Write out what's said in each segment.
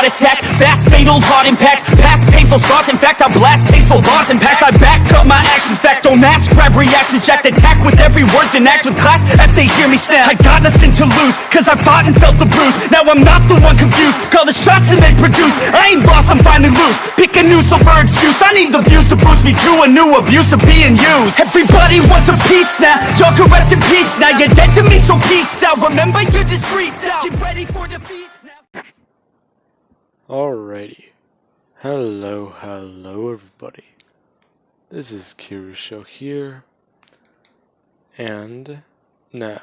attack, fast fatal heart impact, past painful scars. In fact, I blast tasteful bars and packs. I back up my actions, fact don't ask, grab reactions, jacked attack with every word, then act with class as they hear me snap. I got nothing to lose, cause I fought and felt the bruise. Now I'm not the one confused, call the shots and they produce. I ain't lost, I'm finally loose, pick a new silver excuse. I need the views to boost me to a new abuse of being used. Everybody wants a piece now, y'all can rest in peace now. You're dead to me, so peace out. Remember, you're discreet out. Get ready for defeat now. Alrighty. Hello everybody. This is Kirusho here. And now,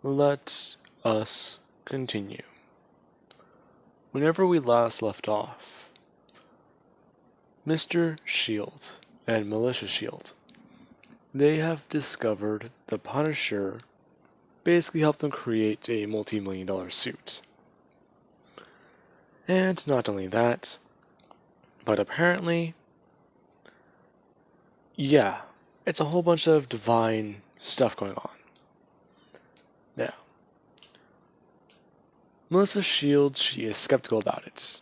let us continue. Whenever we last left off, Mr. Shield and Militia Shield, they have discovered the Punisher basically helped them create a multi-million-dollar suit. And not only that, but apparently, yeah, it's a whole bunch of divine stuff going on. Now, Melissa Shields, she is skeptical about it.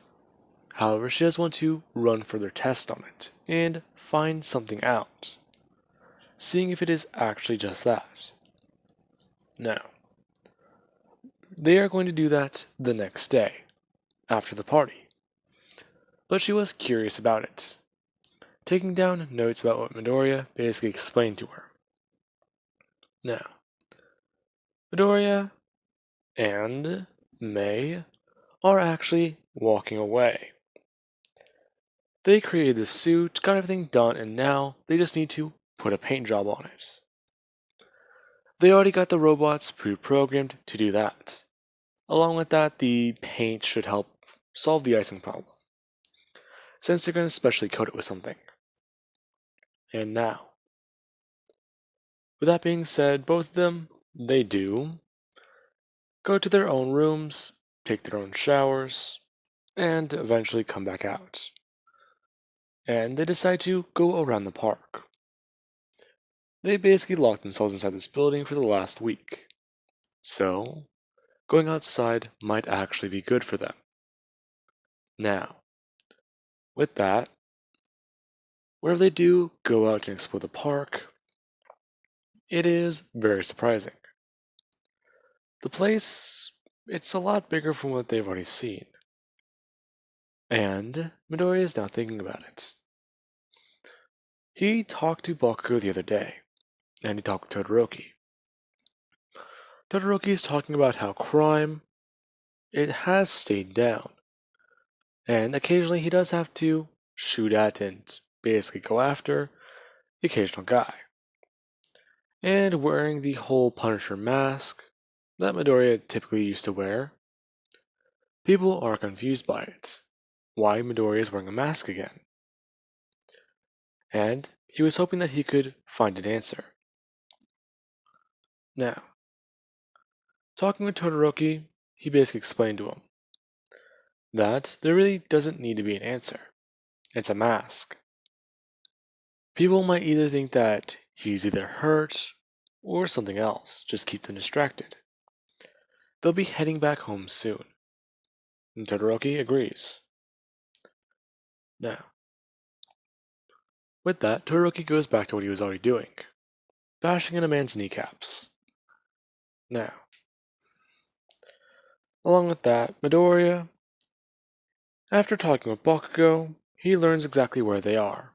However, she does want to run further tests on it and find something out, seeing if it is actually just that. Now, they are going to do that the next day, after the party. But she was curious about it, taking down notes about what Midoriya basically explained to her. Now, Midoriya and May are actually walking away. They created the suit, got everything done, and now they just need to put a paint job on it. They already got the robots pre-programmed to do that. Along with that, the paint should help solve the icing problem, since they're going to specially coat it with something. And now, with that being said, both of them, they do go to their own rooms, take their own showers, and eventually come back out. And they decide to go around the park. They basically locked themselves inside this building for the last week. So, going outside might actually be good for them. Now, with that, whenever they do go out and explore the park, it is very surprising. The place, it's a lot bigger from what they've already seen. And Midoriya is now thinking about it. He talked to Bakugo the other day, and he talked to Todoroki. Todoroki is talking about how crime, it has stayed down. And occasionally he does have to shoot at and basically go after the occasional guy. And wearing the whole Punisher mask that Midoriya typically used to wear, people are confused by it. Why Midoriya is wearing a mask again? And he was hoping that he could find an answer. Now, talking with Todoroki, he basically explained to him that there really doesn't need to be an answer. It's a mask. People might either think that he's either hurt or something else, just keep them distracted. They'll be heading back home soon. And Todoroki agrees. Now, with that, Todoroki goes back to what he was already doing, bashing in a man's kneecaps. Now, along with that, Midoriya, after talking with Bakugo, he learns exactly where they are.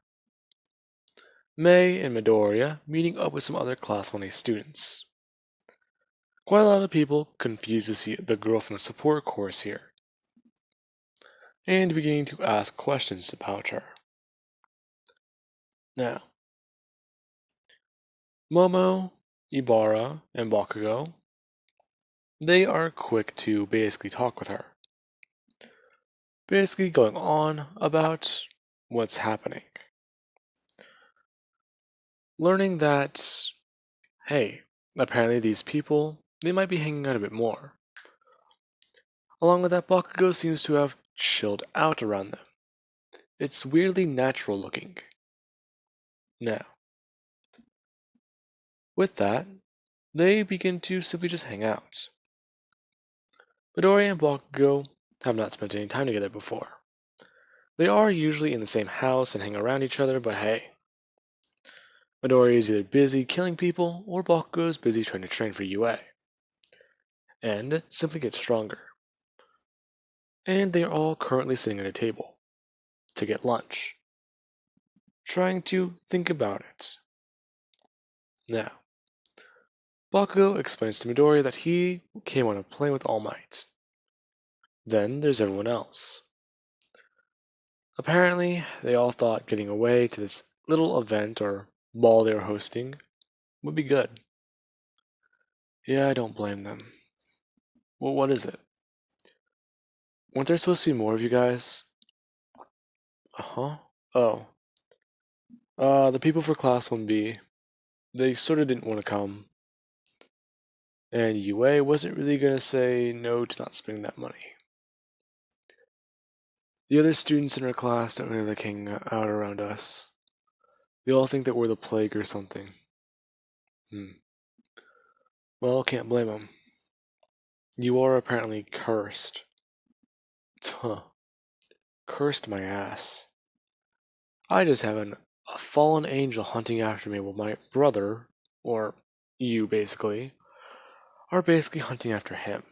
May and Midoriya meeting up with some other Class 1A students. Quite a lot of people confused to see the girl from the support course here, and beginning to ask questions about her. Now, Momo, Ibara, and Bakugo, they are quick to basically talk with her. Basically going on about what's happening. Learning that, hey, apparently these people, they might be hanging out a bit more. Along with that, Bakugo seems to have chilled out around them. It's weirdly natural looking. Now, with that, they begin to simply just hang out. Midoriya and Bakugo, have not spent any time together before. They are usually in the same house and hang around each other, but hey, Midori is either busy killing people or Bakugo is busy trying to train for UA, and simply get stronger. And they are all currently sitting at a table to get lunch, trying to think about it. Now, Bakugo explains to Midori that he came on a plane with All Might. Then there's everyone else. Apparently, they all thought getting away to this little event or ball they were hosting would be good. Yeah, I don't blame them. Well, what is it? Weren't there supposed to be more of you guys? Uh-huh. Oh. The people for Class 1B, they sort of didn't want to come. And UA wasn't really going to say no to not spending that money. The other students in our class don't really like hanging out around us. They all think that we're the plague or something. Well, can't blame them. You are apparently cursed. Huh. Cursed my ass. I just have a fallen angel hunting after me while my brother, or you basically, are basically hunting after him.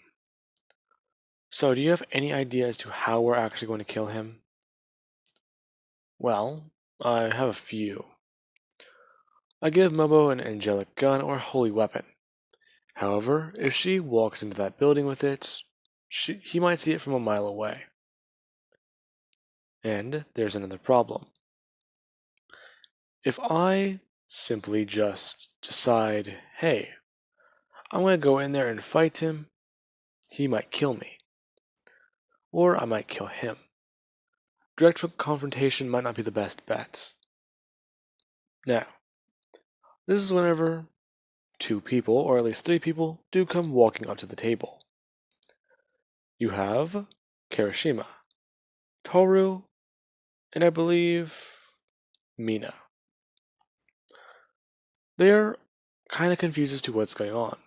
So, do you have any idea as to how we're actually going to kill him? Well, I have a few. I give Momo an angelic gun or holy weapon. However, if she walks into that building with it, he might see it from a mile away. And there's another problem. If I simply just decide, hey, I'm going to go in there and fight him, he might kill me. Or I might kill him. Direct confrontation might not be the best bet. Now, this is whenever two people, or at least three people, do come walking up to the table. You have Kirishima, Toru, and I believe Mina. They're kind of confused as to what's going on,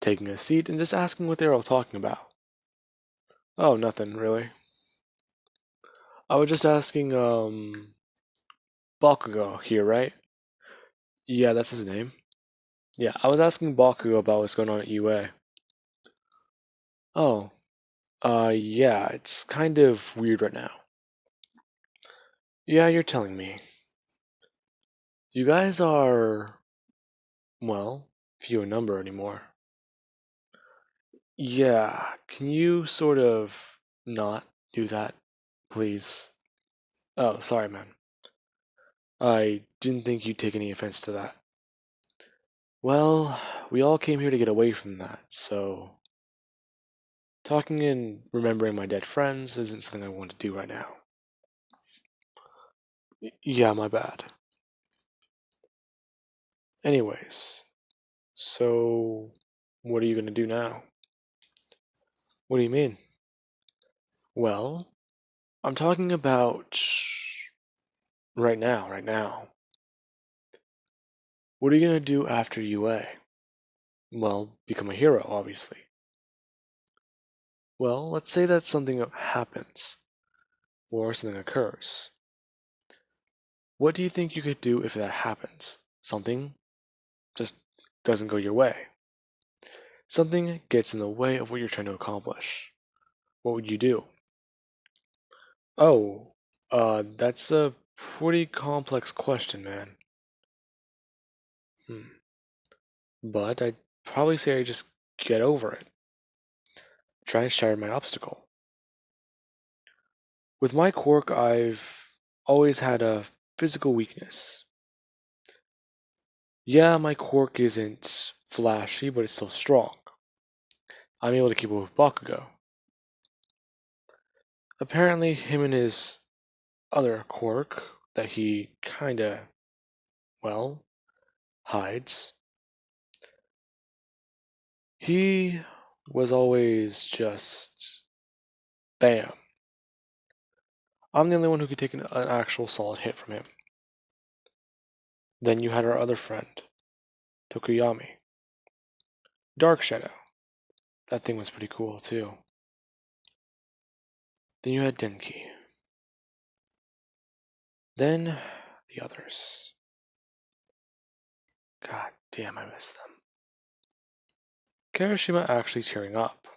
taking a seat and just asking what they're all talking about. Oh, nothing, really. I was just asking, Bakugo here, right? Yeah, that's his name. Yeah, I was asking Bakugo about what's going on at UA. Oh, yeah, it's kind of weird right now. Yeah, you're telling me. You guys are, well, few in number anymore. Yeah, can you sort of not do that, please? Oh, sorry, man. I didn't think you'd take any offense to that. Well, we all came here to get away from that, so talking and remembering my dead friends isn't something I want to do right now. Yeah, my bad. Anyways, so what are you gonna do now? What do you mean? Well, I'm talking about right now, right now. What are you gonna do after UA? Well, become a hero, obviously. Well, let's say that something happens, or something occurs. What do you think you could do if that happens? Something just doesn't go your way. Something gets in the way of what you're trying to accomplish. What would you do? Oh, that's a pretty complex question, man. Hmm. But I'd probably say I just get over it. Try and shatter my obstacle. With my quirk, I've always had a physical weakness. Yeah, my quirk isn't flashy, but it's still strong. I'm able to keep up with Bakugo. Apparently, him and his other quirk that he kinda, well, hides. He was always just bam. I'm the only one who could take an actual solid hit from him. Then you had our other friend, Tokuyami. Dark Shadow. That thing was pretty cool too. Then you had Denki. Then the others. God damn, I miss them. Kirishima actually tearing up.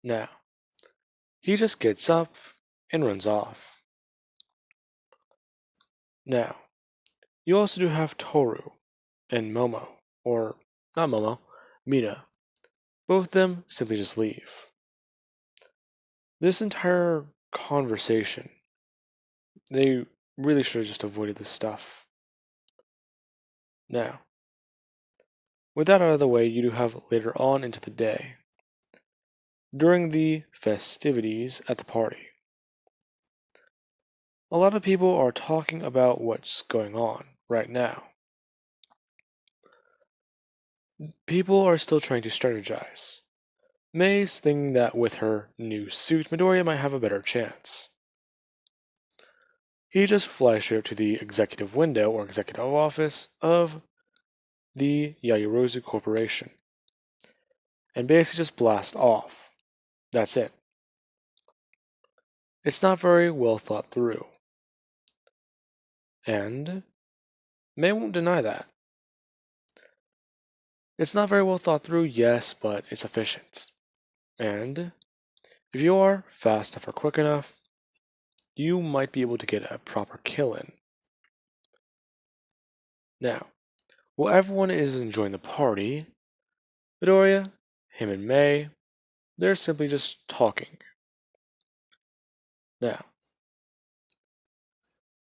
Now, he just gets up and runs off. Now, you also do have Toru and Momo, or not Momo, Mina. Both of them simply just leave. This entire conversation, they really should have just avoided this stuff. Now, with that out of the way, you do have later on into the day, during the festivities at the party. A lot of people are talking about what's going on right now. People are still trying to strategize. May's thinking that with her new suit, Midoriya might have a better chance. He just flies straight up to the executive window or executive office of the Yaoyorozu Corporation and basically just blast off. That's it. It's not very well thought through. And May won't deny that. It's not very well thought through, yes, but it's efficient. And if you are fast enough or quick enough, you might be able to get a proper kill in. Now, while everyone is enjoying the party, Midoriya, him and May, they're simply just talking. Now,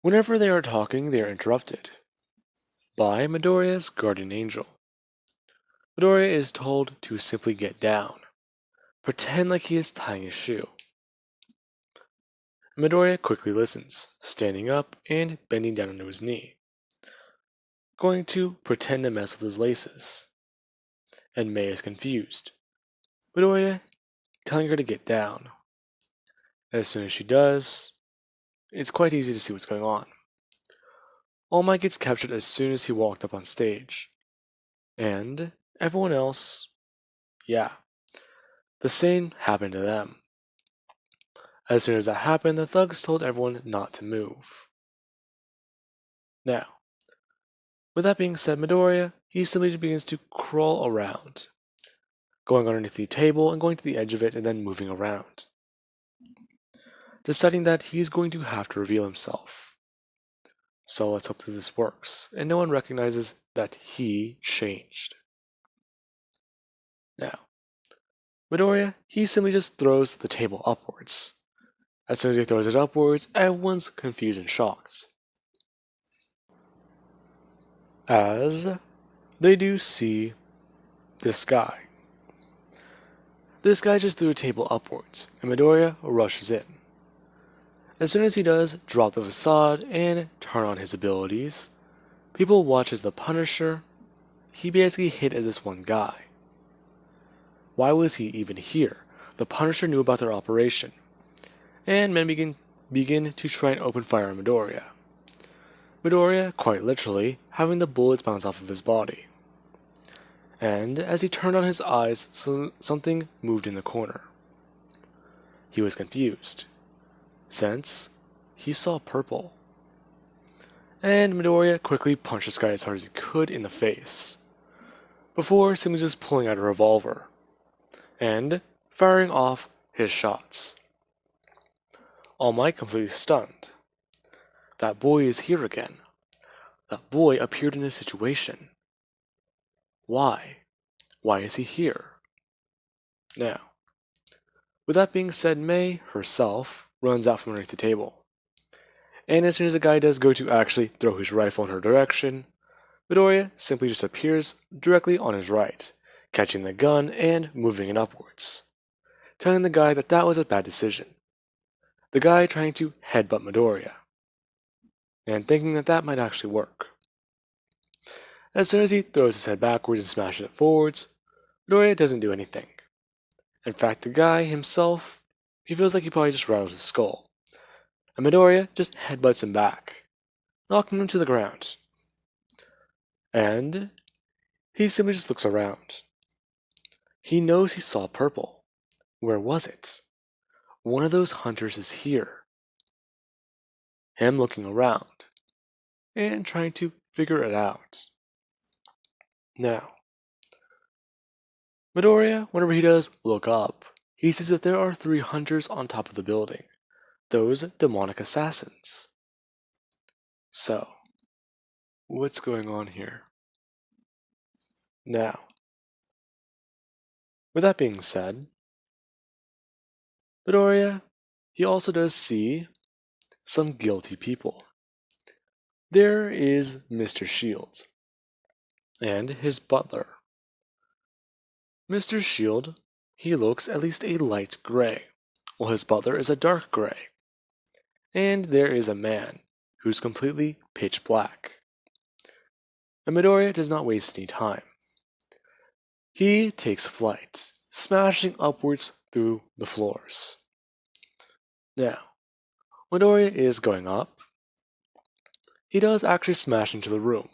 whenever they are talking, they are interrupted by Midoriya's guardian angel. Midoriya is told to simply get down, pretend like he is tying his shoe. Midoriya quickly listens, standing up and bending down onto his knee, going to pretend to mess with his laces. And May is confused. Midoriya telling her to get down. As soon as she does, it's quite easy to see what's going on. All Might gets captured as soon as he walked up on stage. And everyone else, yeah, the same happened to them. As soon as that happened, the thugs told everyone not to move. Now, with that being said, Midoriya, he simply begins to crawl around, going underneath the table and going to the edge of it and then moving around, deciding that he's going to have to reveal himself. So let's hope that this works, and no one recognizes that he changed. Now, Midoriya, he simply just throws the table upwards. As soon as he throws it upwards, everyone's confused and shocked, as they do see this guy. This guy just threw a table upwards, and Midoriya rushes in. As soon as he does drop the facade and turn on his abilities, people watch as the Punisher, he basically hit as this one guy. Why was he even here? The Punisher knew about their operation, and men begin to try and open fire on Midoriya. Midoriya, quite literally, having the bullets bounce off of his body. And as he turned on his eyes, something moved in the corner. He was confused, since he saw purple. And Midoriya quickly punched this guy as hard as he could in the face, before simply just pulling out a revolver and firing off his shots. All Might completely stunned. That boy is here again. That boy appeared in this situation. Why? Why is he here? Now, with that being said, May herself runs out from underneath the table. And as soon as the guy does go to actually throw his rifle in her direction, Midoriya simply just appears directly on his right, catching the gun and moving it upwards, telling the guy that that was a bad decision. The guy trying to headbutt Midoriya, and thinking that that might actually work. As soon as he throws his head backwards and smashes it forwards, Midoriya doesn't do anything. In fact, the guy himself, he feels like he probably just rattled his skull, and Midoriya just headbutts him back, knocking him to the ground. And he simply just looks around. He knows he saw purple. Where was it? one of those hunters is here. Him looking around and trying to figure it out. Now, Midoriya, whenever he does look up, he sees that there are 3 hunters on top of the building, those demonic assassins. So, what's going on here? Now, with that being said, Midoriya, he also does see some guilty people. There is Mr. Shield and his butler. Mr. Shield, he looks at least a light gray, while his butler is a dark gray. And there is a man who's completely pitch black. And Midoriya does not waste any time. He takes flight, smashing upwards through the floors. Now, Midoriya is going up. He does actually smash into the room,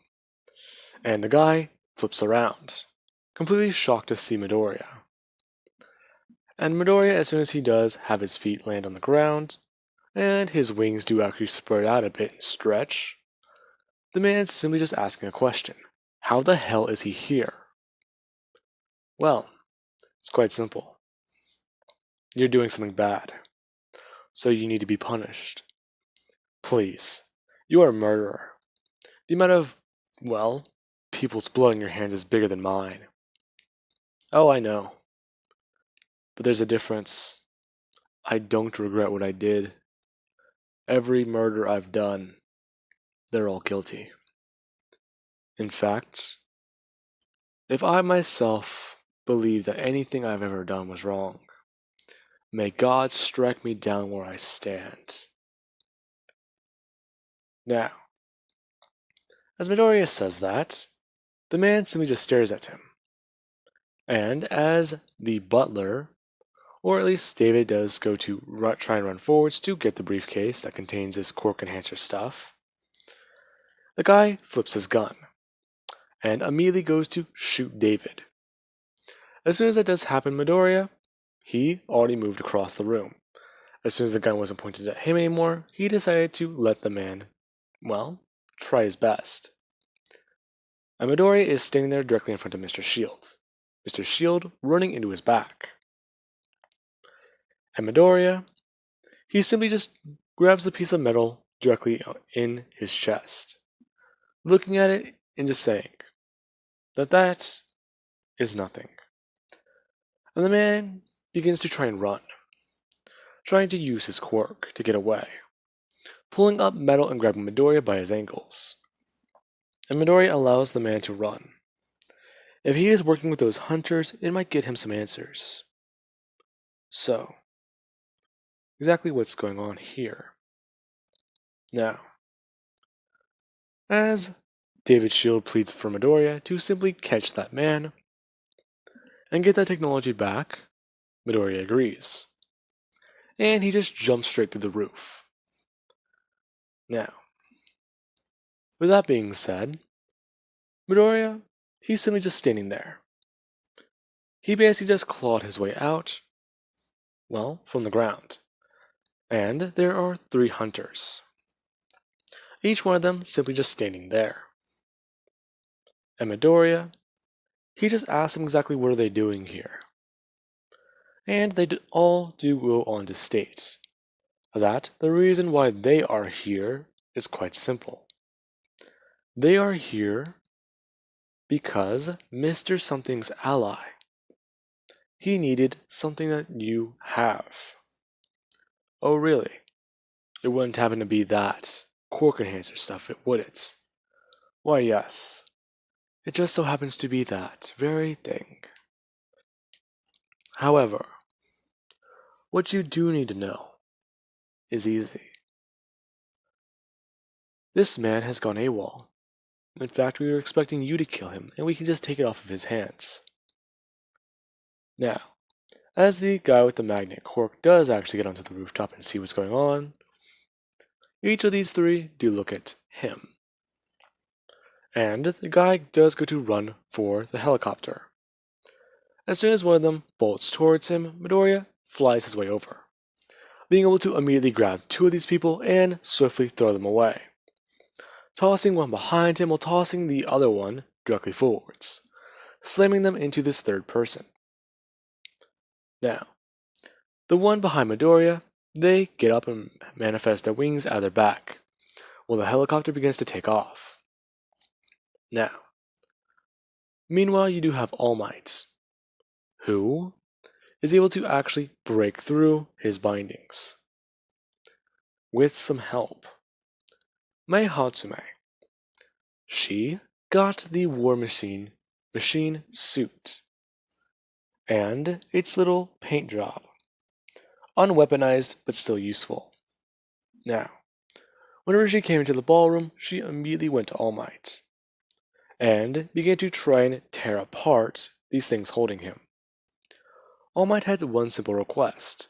and the guy flips around, completely shocked to see Midoriya. And Midoriya, as soon as he does have his feet land on the ground, and his wings do actually spread out a bit and stretch, the man's simply just asking a question. How the hell is he here? Well, it's quite simple. You're doing something bad, so you need to be punished. Please, you are a murderer. The amount of, well, people's blood in your hands is bigger than mine. Oh, I know. But there's a difference. I don't regret what I did. Every murder I've done, they're all guilty. In fact, if I myself believe that anything I've ever done was wrong, may God strike me down where I stand. Now, as Midoriya says that, the man simply just stares at him. And as the butler, or at least David does go to try and run forwards to get the briefcase that contains this quirk enhancer stuff, the guy flips his gun and immediately goes to shoot David. As soon as that does happen, Midoriya, he already moved across the room. As soon as the gun wasn't pointed at him anymore, he decided to let the man, well, try his best. And Midoriya is standing there directly in front of Mr. Shield. Mr. Shield running into his back. And Midoriya, he simply just grabs the piece of metal directly in his chest, looking at it and just saying that is nothing. And the man begins to try and run, trying to use his quirk to get away, pulling up metal and grabbing Midoriya by his ankles. And Midoriya allows the man to run. If he is working with those hunters, it might get him some answers. So, exactly what's going on here? Now, as David Shield pleads for Midoriya to simply catch that man and get that technology back, Midoriya agrees. And he just jumps straight through the roof. Now, with that being said, Midoriya, he's simply just standing there. He basically just clawed his way out, well, from the ground. And there are 3 hunters. Each one of them simply just standing there. And Midoriya, he just asks them exactly what are they doing here. And they all do go on to state that the reason why they are here is quite simple. They are here because Mr. Something's ally, he needed something that you have. Oh really? It wouldn't happen to be that quirk enhancer stuff, would it? Why yes. It just so happens to be that very thing. However, what you do need to know is easy. This man has gone AWOL. In fact, we were expecting you to kill him, and we can just take it off of his hands. Now, as the guy with the magnet quirk does actually get onto the rooftop and see what's going on, each of these 3 do look at him. And the guy does go to run for the helicopter. As soon as one of them bolts towards him, Midoriya flies his way over. being able to immediately grab two of these people and swiftly throw them away, tossing one behind him while tossing the other one directly forwards, slamming them into this third person. Now, the one behind Midoriya, they get up and manifest their wings out of their back, while the helicopter begins to take off. Now, meanwhile you do have All Might, who is able to actually break through his bindings. With some help. Mei Hatsume. She got the War Machine suit and its little paint job. Unweaponized, but still useful. Now, whenever she came into the ballroom, she immediately went to All Might and began to try and tear apart these things holding him. All Might had one simple request.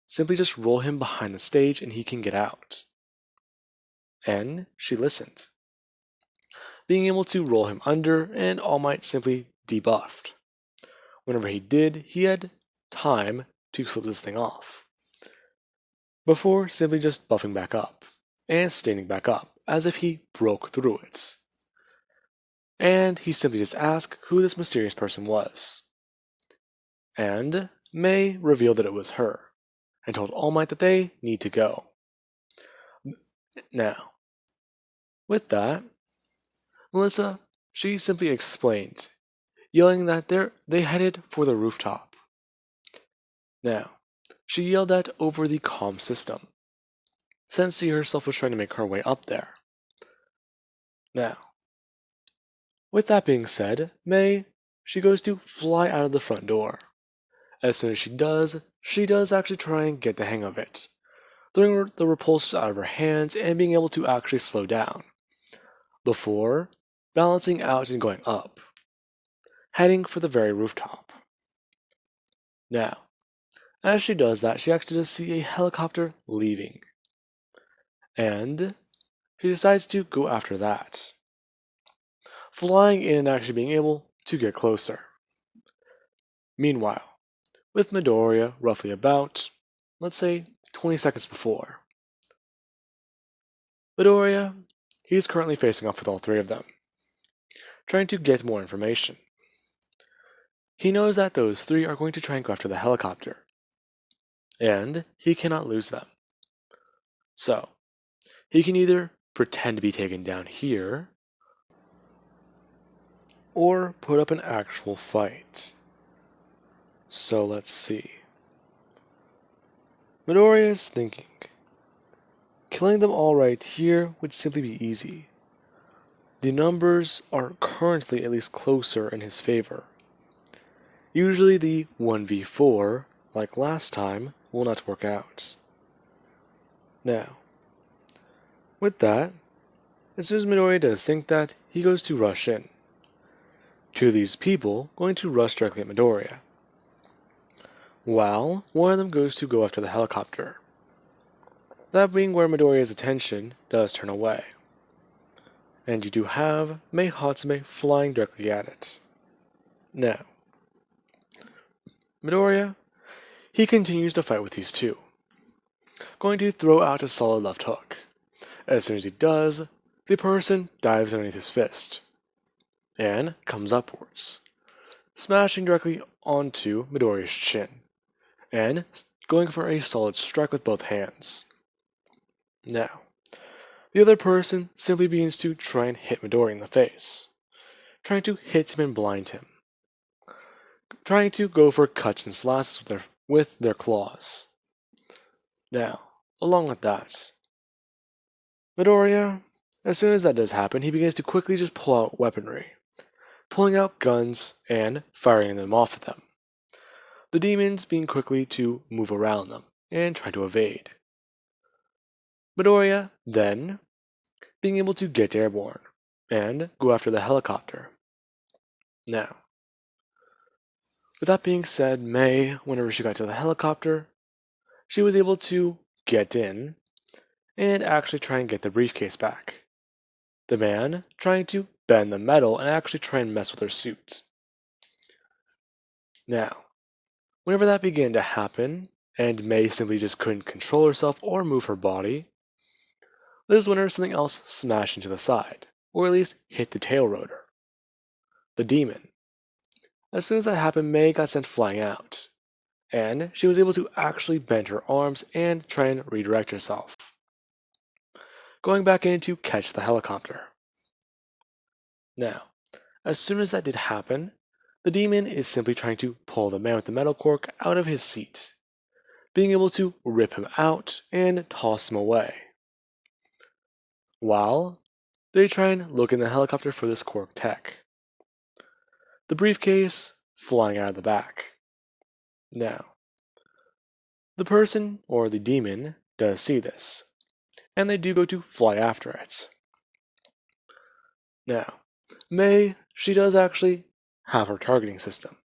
Simply just roll him behind the stage and he can get out. And she listened, being able to roll him under, and All Might simply debuffed. Whenever he did, he had time to slip this thing off, before simply just buffing back up, and standing back up, as if he broke through it. And he simply just asked who this mysterious person was. And Mei revealed that it was her, and told All Might that they need to go. Now, with that, Melissa, she simply explained, yelling that they headed for the rooftop. Now, she yelled that over the comm system, since she herself was trying to make her way up there. Now, with that being said, Mei, she goes to fly out of the front door. As soon as she does actually try and get the hang of it, throwing the repulsors out of her hands and being able to actually slow down, before balancing out and going up, heading for the very rooftop. Now, as she does that, she actually does see a helicopter leaving, and she decides to go after that, flying in and actually being able to get closer. Meanwhile, with Midoriya roughly about, let's say, 20 seconds before, Midoriya, he's currently facing off with all three of them, trying to get more information. He knows that those three are going to try and go after the helicopter, and he cannot lose them. So, he can either pretend to be taken down here, or put up an actual fight. So let's see. Midoriya is thinking, killing them all right here would simply be easy. The numbers are currently at least closer in his favor. Usually the 1v4, like last time, will not work out. Now, with that, as soon as Midoriya does think that, he goes to rush in. Two of these people going to rush directly at Midoriya, while one of them goes to go after the helicopter. That being where Midoriya's attention does turn away. And you do have Mei Hatsume flying directly at it. Now, Midoriya, he continues to fight with these two, going to throw out a solid left hook. As soon as he does, the person dives underneath his fist, and comes upwards, smashing directly onto Midoriya's chin, and going for a solid strike with both hands. Now, the other person simply begins to try and hit Midoriya in the face, trying to hit him and blind him, trying to go for cuts and slashes with their claws. Now, along with that, Midoriya, as soon as that does happen, he begins to quickly just pull out weaponry, pulling out guns and firing them off at them. The demons being quickly to move around them and try to evade. Midoriya, then, being able to get airborne and go after the helicopter. Now, with that being said, Mei, whenever she got to the helicopter, she was able to get in and actually try and get the briefcase back. The man trying to bend the metal and actually try and mess with her suit. Now, whenever that began to happen, and May simply just couldn't control herself or move her body, this is when something else smashed into the side, or at least hit the tail rotor. The demon. As soon as that happened, May got sent flying out, and she was able to actually bend her arms and try and redirect herself, going back in to catch the helicopter. Now, as soon as that did happen, the demon is simply trying to pull the man with the metal cork out of his seat, being able to rip him out and toss him away, while they try and look in the helicopter for this cork tech. The briefcase flying out of the back. Now, the person, or the demon, does see this, and they do go to fly after it. Now, May, she does actually have her targeting system.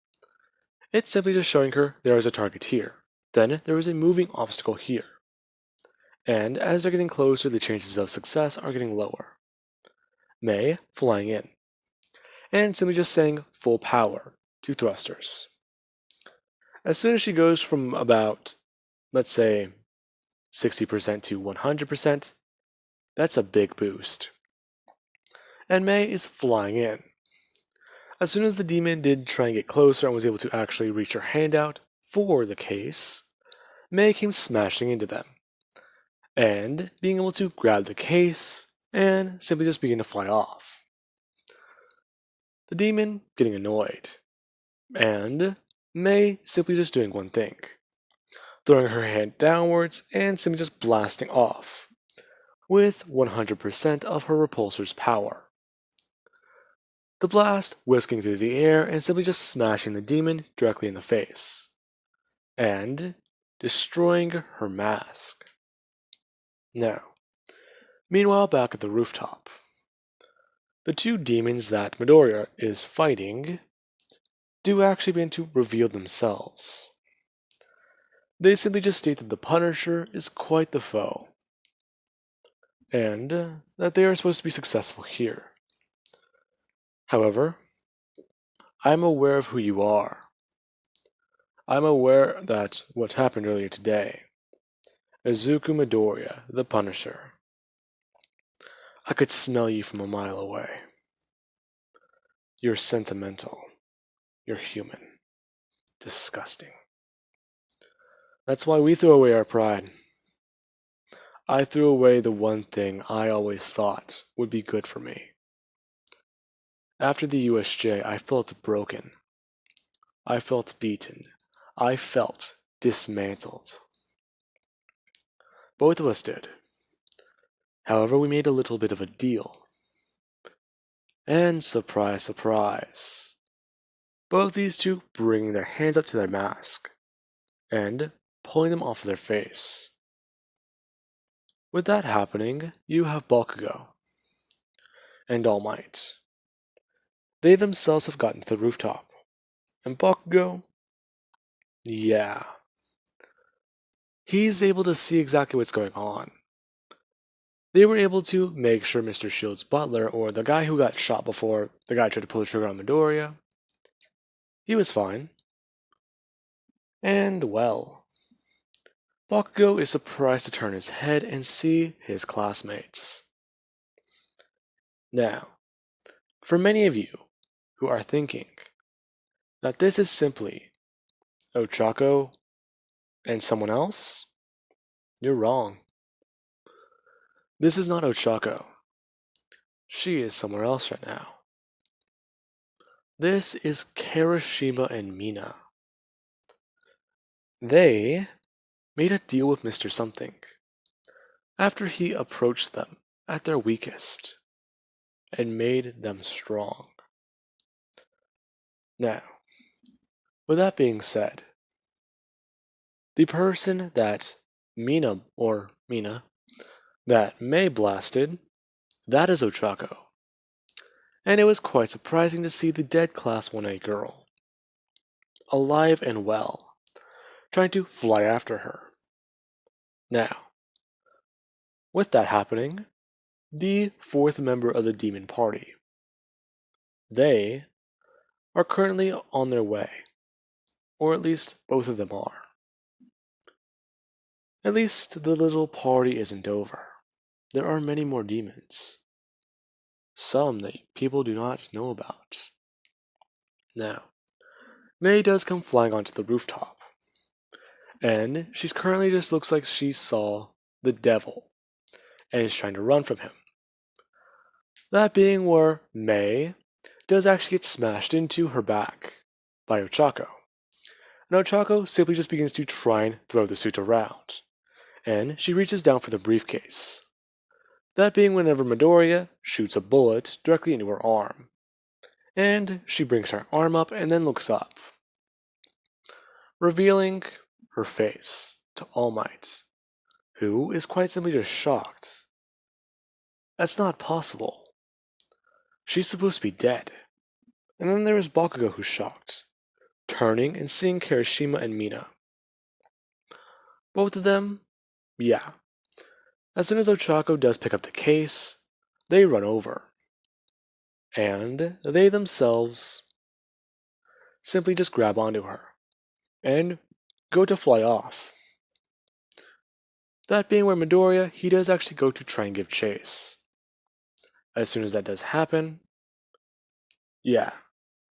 It's simply just showing her there is a target here, then there is a moving obstacle here. And as they're getting closer, the chances of success are getting lower. May flying in, and simply just saying full power to thrusters. As soon as she goes from about, let's say, 60% to 100%, that's a big boost. And May is flying in. As soon as the demon did try and get closer and was able to actually reach her hand out for the case, May came smashing into them, and being able to grab the case and simply just begin to fly off. The demon getting annoyed, and May simply just doing one thing, throwing her hand downwards and simply just blasting off, with 100% of her repulsor's power. The blast whisking through the air and simply just smashing the demon directly in the face, and destroying her mask. Now, meanwhile back at the rooftop, the two demons that Midoriya is fighting do actually begin to reveal themselves. They simply just state that the Punisher is quite the foe, and that they are supposed to be successful here. However, I'm aware of who you are. I'm aware that what happened earlier today, Izuku Midoriya, the Punisher. I could smell you from a mile away. You're sentimental. You're human. Disgusting. That's why we threw away our pride. I threw away the one thing I always thought would be good for me. After the USJ, I felt broken. I felt beaten. I felt dismantled. Both of us did. However, we made a little bit of a deal. And surprise, surprise, both these two bringing their hands up to their mask and pulling them off of their face. With that happening, you have Bakugo and All Might. They themselves have gotten to the rooftop. And Bakugo, yeah, he's able to see exactly what's going on. They were able to make sure Mr. Shield's butler, or the guy who got shot before the guy tried to pull the trigger on Midoriya, he was fine. And well, Bakugo is surprised to turn his head and see his classmates. Now, for many of you who are thinking that this is simply Ochako and someone else, you're wrong. This is not Ochako. She is somewhere else right now. This is Kirishima and Mina. They made a deal with Mr. Something after he approached them at their weakest and made them strong. Now, with that being said, the person that Mina, that May blasted, that is Ochako. And it was quite surprising to see the dead Class 1A girl, alive and well, trying to fly after her. Now, with that happening, the fourth member of the demon party, they are currently on their way, or at least both of them are. At least the little party isn't over. There are many more demons. Some that people do not know about. Now, May does come flying onto the rooftop. And she's currently just looks like she saw the devil and is trying to run from him. That being where May does actually get smashed into her back by Ochako. And Ochako simply just begins to try and throw the suit around. And she reaches down for the briefcase. That being whenever Midoriya shoots a bullet directly into her arm. And she brings her arm up and then looks up, revealing her face to All Might, who is quite simply just shocked. That's not possible. She's supposed to be dead. And then there is Bakugo who's shocked, turning and seeing Kirishima and Mina. Both of them, yeah. As soon as Ochako does pick up the case, they run over. And they themselves simply just grab onto her and go to fly off. That being where Midoriya, he does actually go to try and give chase. As soon as that does happen, yeah,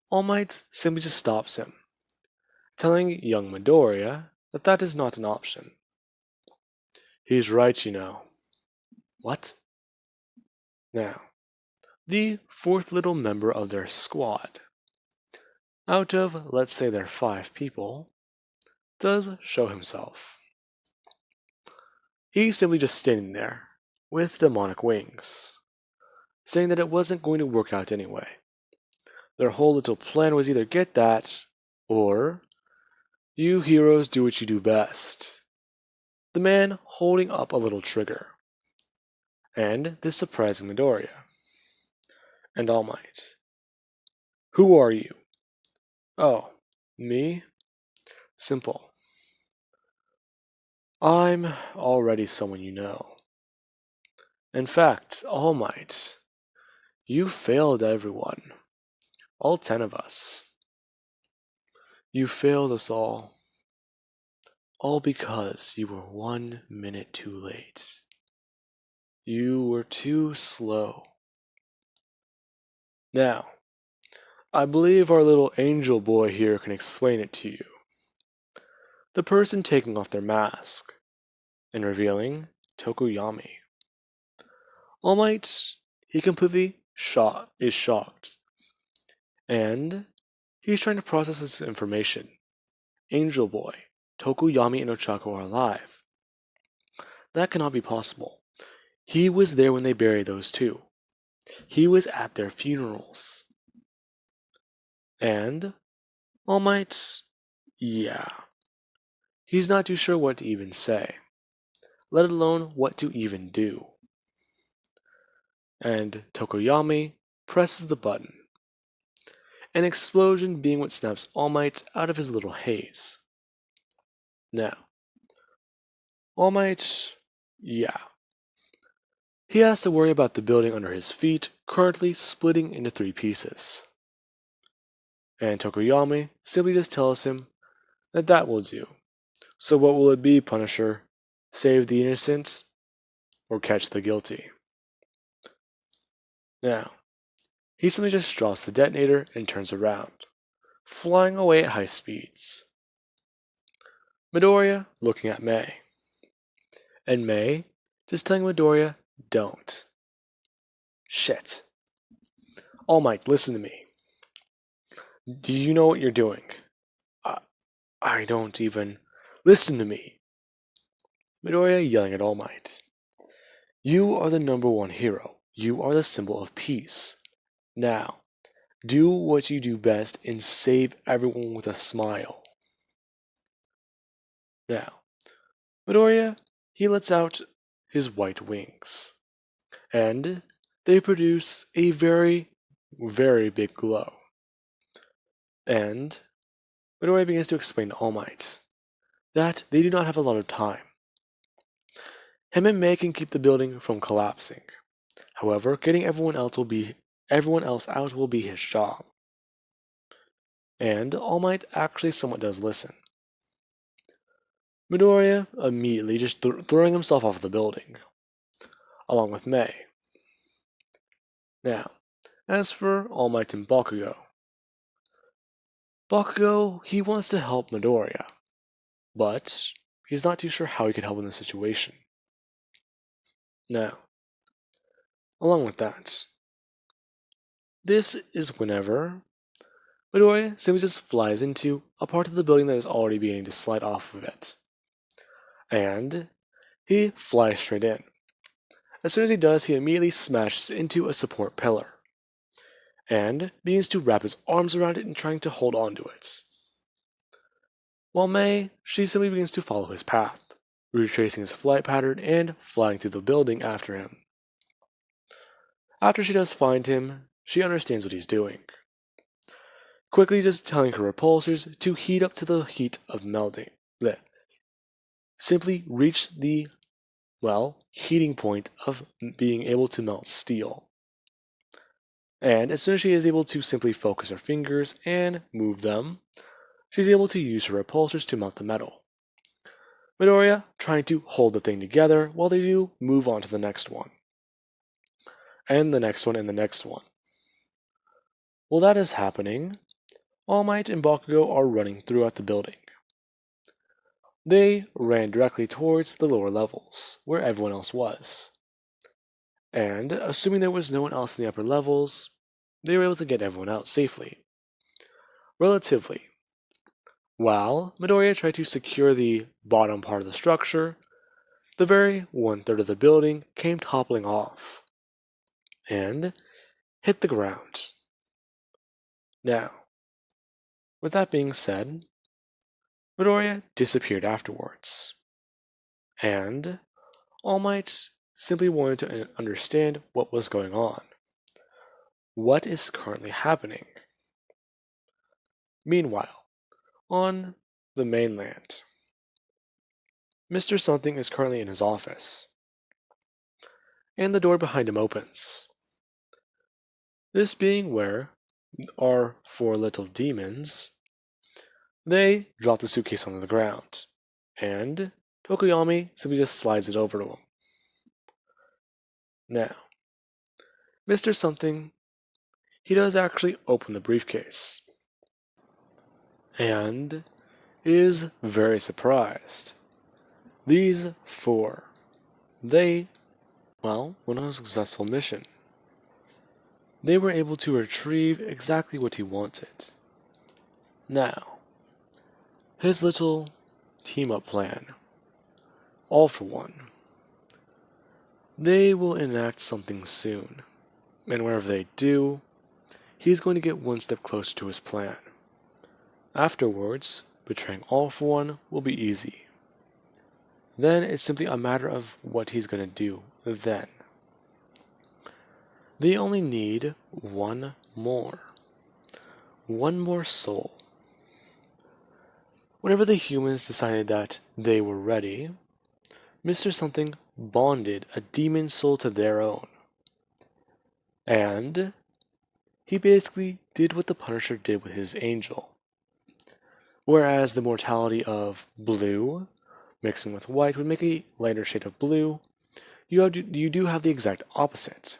All Might simply just stops him, telling young Midoriya that that is not an option. He's right, you know. What? Now, the fourth little member of their squad, out of, let's say, their 5 people, does show himself. He's simply just standing there, with demonic wings, saying that it wasn't going to work out anyway. Their whole little plan was either get that, or you heroes do what you do best. The man holding up a little trigger, and this surprising Midoriya. And All Might. Who are you? Oh, me? Simple. I'm already someone you know. In fact, All Might, you failed everyone. All 10 of us. You failed us all. All because you were 1 minute too late. You were too slow. Now, I believe our little angel boy here can explain it to you. The person taking off their mask and revealing Tokuyami. All Might, he completely is shocked. And he's trying to process this information. Angel Boy, Tokuyami, and Ochako are alive. That cannot be possible. He was there when they buried those two. He was at their funerals. And All Might, yeah. He's not too sure what to even say, let alone what to even do. And Tokuyami presses the button. An explosion being what snaps All Might out of his little haze. Now, All Might, yeah. He has to worry about the building under his feet currently splitting into 3 pieces. And Tokuyami simply just tells him that that will do. So what will it be, Punisher? Save the innocent or catch the guilty? Now, he simply just drops the detonator and turns around, flying away at high speeds. Midoriya looking at May. And May just telling Midoriya, don't. Shit. All Might, listen to me. Do you know what you're doing? I don't even. Listen to me. Midoriya yelling at All Might. You are the #1 hero. You are the symbol of peace. Now, do what you do best and save everyone with a smile. Now, Midoriya, he lets out his white wings. And they produce a very, very big glow. And Midoriya begins to explain to All Might that they do not have a lot of time. Him and May can keep the building from collapsing. However, getting everyone else out will be his job. And All Might actually somewhat does listen. Midoriya immediately just throwing himself off the building, along with Mei. Now, as for All Might and Bakugo, he wants to help Midoriya, but he's not too sure how he could help in this situation. Now, along with that, this is whenever Midoriya simply just flies into a part of the building that is already beginning to slide off of it. And he flies straight in. As soon as he does, he immediately smashes into a support pillar and begins to wrap his arms around it and trying to hold on to it. While Mei, she simply begins to follow his path, retracing his flight pattern and flying through the building after him. After she does find him, she understands what he's doing, quickly just telling her repulsors to heat up to the heat of melting. Blech. Simply reach the, heating point of being able to melt steel. And as soon as she is able to simply focus her fingers and move them, she's able to use her repulsors to melt the metal. Midoriya trying to hold the thing together while they do move on to the next one. And the next one and the next one. While that is happening, All Might and Bakugo are running throughout the building. They ran directly towards the lower levels, where everyone else was. And, assuming there was no one else in the upper levels, they were able to get everyone out safely. Relatively. While Midoriya tried to secure the bottom part of the structure, the very 1/3 of the building came toppling off and hit the ground. Now, with that being said, Midoriya disappeared afterwards, and All Might simply wanted to understand what was going on. What is currently happening? Meanwhile, on the mainland, Mr. Something is currently in his office, and the door behind him opens. This being where our 4 little demons, they drop the suitcase onto the ground, and Tokoyami simply just slides it over to him. Now, Mr. Something, he does actually open the briefcase, and is very surprised. These 4, they, went on a successful mission. They were able to retrieve exactly what he wanted. Now, his little team-up plan, All for One, they will enact something soon, and wherever they do, he's going to get one step closer to his plan. Afterwards, betraying All for One will be easy. Then it's simply a matter of what he's going to do then. They only need one more soul. Whenever the humans decided that they were ready, Mr. Something bonded a demon soul to their own. And he basically did what the Punisher did with his angel. Whereas the mortality of blue mixing with white would make a lighter shade of blue, you do have the exact opposite.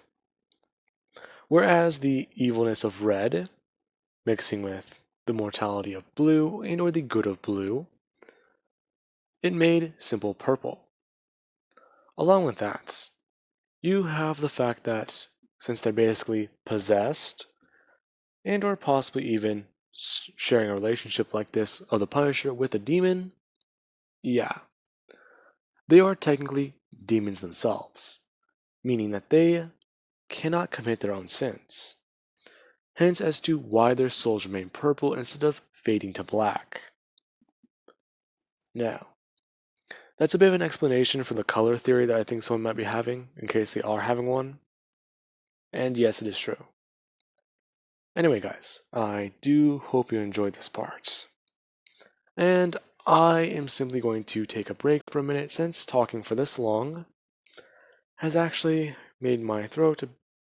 Whereas the evilness of red mixing with the mortality of blue and or the good of blue, it made simple purple. Along with that, you have the fact that since they're basically possessed, and or possibly even sharing a relationship like this of the Punisher with a demon, yeah, they are technically demons themselves, meaning that they cannot commit their own sins. Hence as to why their souls remain purple instead of fading to black. Now, that's a bit of an explanation for the color theory that I think someone might be having, in case they are having one. And yes, it is true. Anyway, guys, I do hope you enjoyed this part. And I am simply going to take a break for a minute since talking for this long has actually made my throat,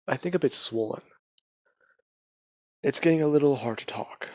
I think, a bit swollen. It's getting a little hard to talk.